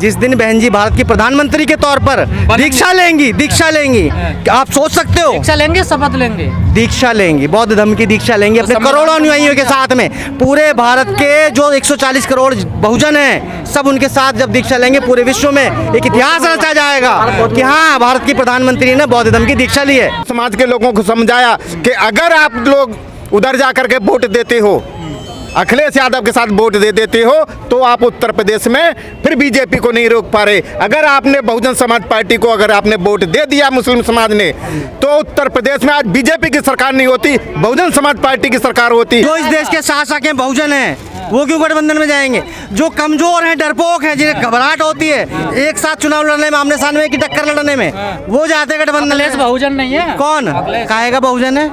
जिस दिन बहन जी भारत की प्रधानमंत्री के तौर पर दीक्षा लेंगी, आप सोच सकते हो? दीक्षा लेंगे, शपथ लेंगे, दीक्षा लेंगी, बौद्ध धर्म की दीक्षा लेंगी अपने करोड़ों अनुयायियों के साथ में। पूरे भारत के जो 140 करोड़ बहुजन हैं, सब उनके साथ जब दीक्षा लेंगे, पूरे विश्व में एक इतिहास रचा जाएगा कि हाँ, भारत की प्रधानमंत्री ने बौद्ध धर्म की दीक्षा ली है। समाज के लोगों को समझाया कि अगर आप लोग उधर जा करके वोट देते हो, अखिलेश यादव के साथ वोट दे देते हो, तो आप उत्तर प्रदेश में फिर बीजेपी को नहीं रोक पा रहे। अगर आपने बहुजन समाज पार्टी को अगर आपने वोट दे दिया मुस्लिम समाज ने, तो उत्तर प्रदेश में आज बीजेपी की सरकार नहीं होती, बहुजन समाज पार्टी की सरकार होती। जो इस देश के शासक हैं बहुजन हैं, वो क्यों गठबंधन में जाएंगे? जो कमजोर हैं, डरपोक हैं, जिन्हें घबराहट होती है एक साथ चुनाव लड़ने में, आमने सामने की टक्कर लड़ने में, वो जाते गठबंधन में। बहुजन नहीं है। कौन कहेगा बहुजन है?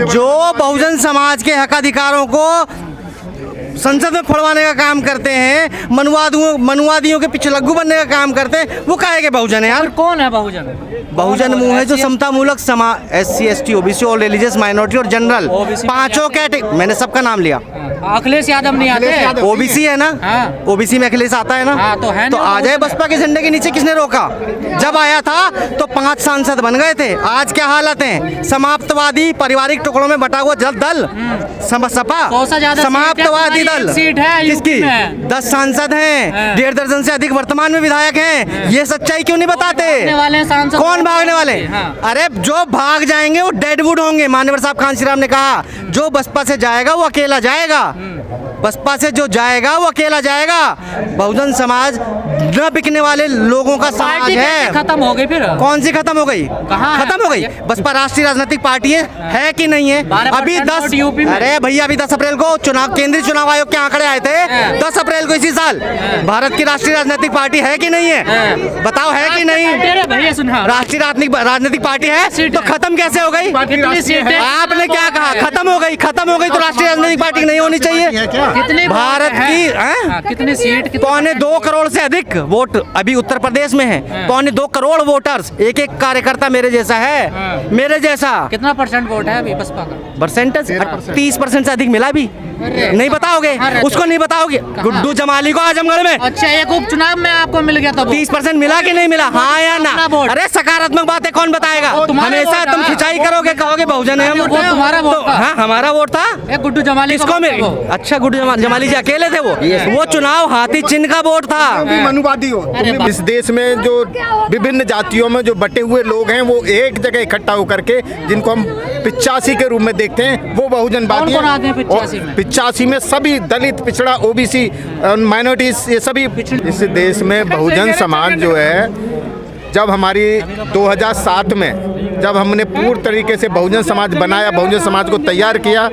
जो बहुजन समाज के हक अधिकारों को संसद में फोड़वाने का काम करते हैं, मनुवादियों के पीछे लग्गू बनने का काम करते हैं, वो काहे के बहुजन है यार? कौन है बहुजन? बहुजन मुंह है जो समता मूलक समाज, SC ST OBC और रिलीजियस माइनॉरिटी और जनरल, पांचों कैटेगरी, मैंने सबका नाम लिया। अखिलेश यादव नहीं आते? OBC है ना? OBC में अखिलेश आता है ना? तो आ जाए बसपा के झंडे के नीचे, किसने रोका? जब आया था तो 5 सांसद बन गए थे। आज क्या हालत है? समाप्तवादी पारिवारिक टुकड़ों में बटा हुआ दल सपा, समाप्तवादी दल सीट है किसकी? 10 सांसद हैं, 1.5 दर्जन से अधिक वर्तमान में विधायक हैं। ये सच्चाई क्यों नहीं बताते? कौन भागने वाले? अरे जो भाग जाएंगे वो डेडवुड होंगे। मान्यवर साहब कांशीराम ने कहा, जो बसपा से जाएगा वो अकेला जाएगा, बसपा से जो जाएगा वो अकेला जाएगा। बहुजन समाज न बिकने वाले लोगों का समाज है। खत्म हो गई फिर? कौन सी खत्म हो गई? कहाँ खत्म हो गई? बसपा राष्ट्रीय राजनीतिक पार्टी है कि नहीं है? अभी 10 अरे भैया, अभी 10 अप्रैल को केंद्रीय चुनाव आयोग के आंकड़े आए थे। 10 अप्रैल को इसी साल भारत की राष्ट्रीय राजनीतिक पार्टी है कि नहीं है? बताओ, है कि नहीं? राष्ट्रीय राजनीतिक पार्टी है तो खत्म कैसे हो गई? आपने क्या कहा? खत्म हो गई तो राष्ट्रीय राजनीतिक पार्टी नहीं होनी चाहिए? भारत की कितनी सीट? 2.25 करोड़ से अधिक वोट अभी उत्तर प्रदेश में है। 2.25 करोड़ वोटर्स, एक कार्यकर्ता मेरे जैसा है, मेरे जैसा। कितना % वोट है अभी बसपा का? परसेंटेज 30% से अधिक मिला भी। नहीं बताओगे? उसको नहीं बताओगे? गुड्डू जमाली को आजमगढ़ में। अच्छा, एक उपचुनाव में आपको मिल गया था 30% मिला कि नहीं मिला? हाँ या ना? अरे सकारात्मक बातें कौन बताएगा? हमेशा तुम खिंचाई करोगे, कहोगे बहुजन है हम। तुम्हारा वोट था? हाँ, हमारा वोट था। गुड्डू जमाली किसको मिल? अच्छा, गुड्डू जमाली जी अकेले थे वो चुनाव हाथी चिन्ह का वोट था। मनुवादी हो। इस देश में जो विभिन्न जातियों में जो बटे हुए लोग हैं, वो एक जगह इकट्ठा होकर के, जिनको हम 85 के रूप में देखते हैं, वो बहुजनवादी हैं। 85 में सभी दलित, पिछड़ा, OBC, माइनॉरिटीज, ये सभी। इस देश में बहुजन समाज जो है, जब हमारी 2007 में जब हमने पूर्ण तरीके से बहुजन समाज बनाया, बहुजन समाज को तैयार किया,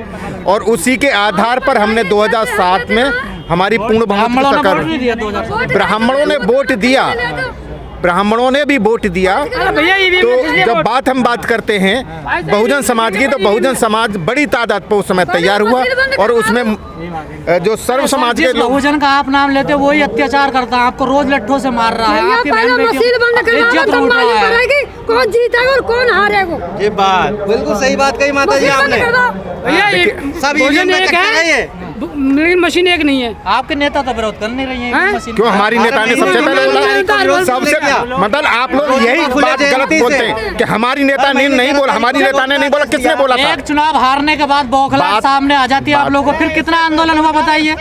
और उसी के आधार पर हमने 2007 में हमारी पूर्ण बहुमत सरकार, ब्राह्मणों ने वोट दिया, ब्राह्मणों ने भी वोट दिया। तो जब हम बात करते हैं बहुजन समाज की, तो बहुजन समाज बड़ी तादाद पर उस समय तैयार हुआ, और उसमें जो सर्व समाज के लोग, बहुजन का आप नाम लेते, वही अत्याचार करता है, आपको रोज लट्ठों से मार रहा है, आपकी बहन बेटियों कौन जीतेगा और कौन हारेगा? ये बात बिल्कुल सही बात कही माता जी आपने। सब ईवीएम का चक्कर है ये, मशीन एक नहीं है। आपके नेता तो विरोध कर नहीं रही है। क्यों? हमारी नेता ने सबसे पहले बोला, सबसे मतलब आप लोग यही बात गलत बोलते हैं कि हमारी नेता ने नहीं बोला, हमारी नेता ने नहीं बोला। किसने बोला था? एक चुनाव हारने के बाद बौखलाहट सामने आ जाती है आप लोगों को, फिर कितना आंदोलन हुआ बताइए?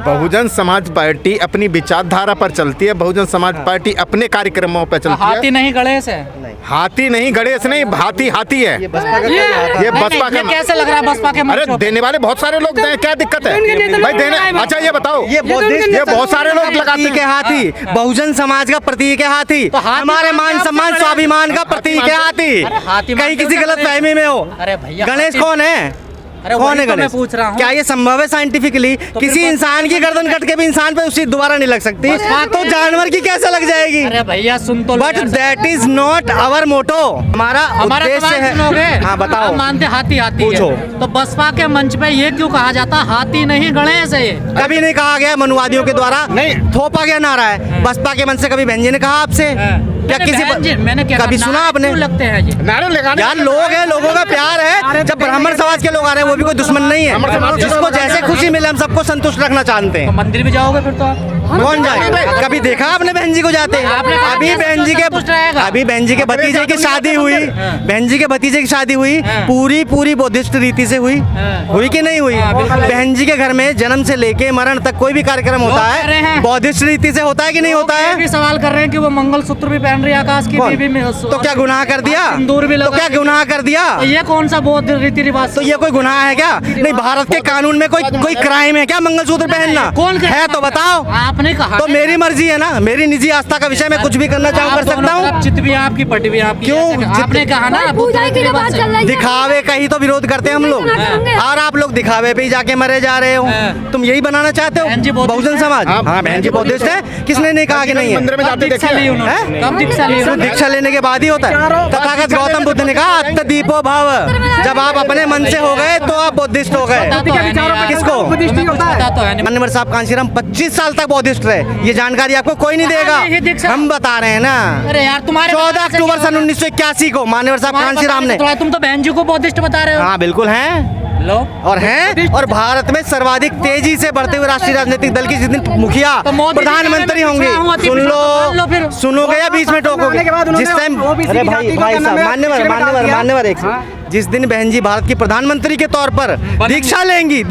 बहुजन समाज पार्टी अपनी विचारधारा पर चलती है, बहुजन समाज पार्टी अपने कार्यक्रमों पर चलती है। हाथी नहीं गणेश है? हाथी नहीं गणेश नहीं, हाथी है। ये बसपा का कैसे लग रहा है बसपा के? अरे देने वाले बहुत सारे लोग हैं, क्या दिक्कत है भाई देने? अच्छा ये बताओ, ये बहुत सारे लोग लगाते हैं। हाथी बहुजन समाज का प्रतीक है। हाथी हमारे मान सम्मान स्वाभिमान का प्रतीक है। हाथी कहीं किसी गलत फहमी में हो। अरे भैया, गणेश कौन है? कौन है गणेश? पूछ रहा हूँ। क्या ये संभव है साइंटिफिकली? किसी इंसान की गर्दन कट के भी इंसान पे उसी दोबारा नहीं लग सकती, तो जानवर की कैसे लग जाएगी? अरे भैया सुन तो, but that is not our motto. हमारा उद्देश्य है। हाँ बताओ। आप मानते हाथी पूछो। है, तो बसपा के मंच पे ये क्यों कहा जाता हाथी नहीं गणेश है? कभी नहीं कहा गया, मनुवादियों के द्वारा नहीं थोपा गया नारा है। बसपा के मंच से कभी बहन जी ने कहा आपसे? क्या किसी मैंने कभी सुना आपने? लगते हैं ये नारे लगाने यार, लोग हैं, लोगों का प्यार है। जब ब्राह्मण समाज के लोग आ रहे हैं, वो भी कोई दुश्मन नहीं है। जिसको जैसे खुशी मिले हम सबको संतुष्ट रखना चाहते हैं। मंदिर भी जाओगे फिर तो आप? कौन जाए? कभी देखा आपने बहन जी को जाते? अभी बहन जी के भतीजे की शादी हुई, बहन जी के भतीजे की शादी हुई, पूरी बुद्धिस्ट रीति से हुई कि नहीं हुई? बहन जी के घर में जन्म से लेके मरण तक कोई भी कार्यक्रम होता है बुद्धिस्ट रीति से होता है कि नहीं होता है? सवाल कर रहे हैं कि वो मंगलसूत्र भी पहन रही है आकाश की बीवी में, तो क्या गुनाह कर दिया? सिंदूर भी लगा, तो क्या गुनाह कर दिया? ये कौन सा बौद्ध रीति रिवाज? तो ये कोई गुनाह है क्या? नहीं, भारत के कानून में कोई क्राइम है क्या मंगलसूत्र पहनना? कौन है तो बताओ। आपने कहा तो मेरी मर्जी है ना, मेरी निजी आस्था का विषय, मैं कुछ भी करना चाहूँ कर सकता हूँ। चित भी आपकी पट भी आपकी। क्यों? आपने कहा ना पूजा की बात चल रही है। दिखावे का ही तो विरोध करते हैं हम लोग, और आप लोग दिखावे पे ही जाके मरे जा रहे हो। तुम यही बनाना चाहते हो बहुजन समाज? हाँ, बहन जी बुद्धिस्ट है, किसने नहीं कहा कि नहीं है? मंदिर में जाते दीक्षा ली उन्होंने, कब दीक्षा ली? सिर्फ दीक्षा लेने के बाद ही होता है। तथागत गौतम बुद्ध ने कहा अत्त दीपो भव, जब आप अपने मन से हो गए तो आप बुद्धिस्ट हो गए। किसको? मान्यवर साहब कांशीराम 25 साल तक बुद्धिस्ट रहे, ये जानकारी आपको कोई नहीं देगा, हम बता रहे हैं ना। अरे यार तुम्हारे 14 अक्टूबर सन 1981 को मान्यवर साहब कांशीराम ने। तुम तो बहन जी को बुद्धिस्ट बता रहे हो। हाँ बिल्कुल हैं, लो और हैं, और भारत में सर्वाधिक तेजी से बढ़ते हुए राष्ट्रीय राजनीतिक दल की जिस दिन मुखिया प्रधानमंत्री होंगे, सुन लो, सुनोगे या बीच में टोकोगे? जिस टाइम, अरे भाई साहब, मान्यवर एक जिस दिन बहन जी भारत की प्रधानमंत्री के तौर पर दीक्षा लेंगी,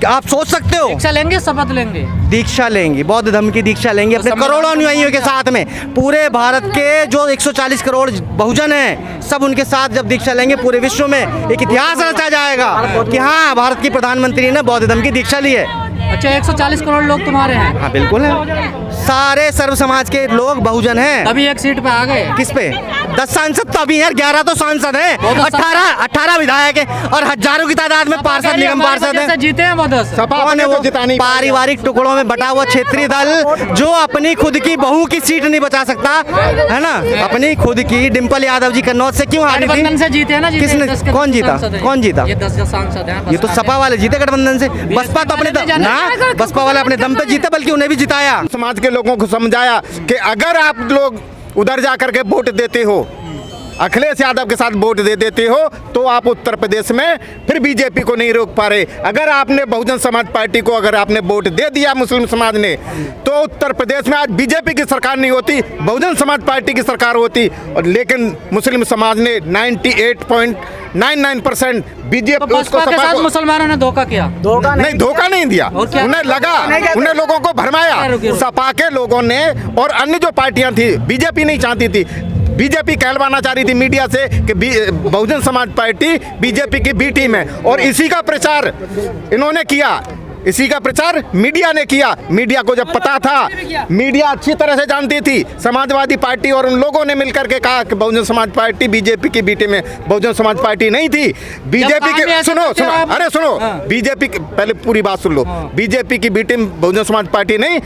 आप सोच सकते हो? दीक्षा लेंगे, शपथ लेंगे, दीक्षा लेंगी, बौद्ध धर्म की दीक्षा लेंगी अपने करोड़ों अनुयायियों के साथ में। पूरे भारत के जो 140 करोड़ बहुजन हैं, सब उनके साथ जब दीक्षा लेंगे, पूरे विश्व में एक इतिहास रचा जाएगा कि हाँ, भारत की प्रधानमंत्री ने बौद्ध धर्म की दीक्षा ली है। अच्छा, 140 करोड़ लोग तुम्हारे हैं? हाँ बिल्कुल है, सारे सर्व समाज के लोग बहुजन हैं। अभी एक सीट पे आ गए। किस पे? 10 सांसद तो अभी हैं, 11 तो सांसद हैं, 18 विधायक हैं, और हजारों की तादाद में पार्षद, निगम पार्षद हैं। जीते हैं वो 10। कौन है वो? पारिवारिक टुकड़ों में बटा हुआ क्षेत्रीय दल जो अपनी खुद की बहू की सीट नहीं बचा सकता है ना। अपनी खुद की डिम्पल यादव जी कन्नौज से क्यों हारी थी? से जीते हैं ना। किसने? कौन जीता? ये 10 सांसद हैं। ये तो सपा वाले जीते गठबंधन से। बसपा तो अपने बसपा वाले अपने दम पे जीते, बल्कि उन्हें भी जिताया। समाज के लोगों को समझाया कि अगर आप लोग उधर जा करके वोट देते हो, अखिलेश यादव के साथ वोट दे देते हो, तो आप उत्तर प्रदेश में फिर बीजेपी को नहीं रोक पा रहे। अगर आपने बहुजन समाज पार्टी को अगर आपने वोट दे दिया मुस्लिम समाज ने, तो उत्तर प्रदेश में आज बीजेपी की सरकार नहीं होती, बहुजन समाज पार्टी की सरकार होती। और लेकिन मुस्लिम समाज ने 98.99% बीजेपी उसको मुसलमानों ने धोखा किया। धोखा नहीं दिया, उन्हें लगा, उन्हें लोगों को भरमाया। सपा के लोगों ने और अन्य जो पार्टियां थी, बीजेपी नहीं चाहती थी, बीजेपी कहलवाना चाह रही थी मीडिया से कि बहुजन समाज पार्टी बीजेपी की बी टीम है, और इसी का प्रचार इन्होंने किया, इसी का प्रचार मीडिया ने किया। मीडिया को जब पता था, मीडिया अच्छी तरह से जानती थी, समाजवादी पार्टी और उन लोगों ने मिलकर के कहा कि बहुजन समाज पार्टी बीजेपी की बी टीम है। बहुजन समाज पार्टी नहीं थी, बीजेपी की। सुनो, बीजेपी, पहले पूरी बात सुन लो। बीजेपी की B team Bahujan Samaj party नहीं।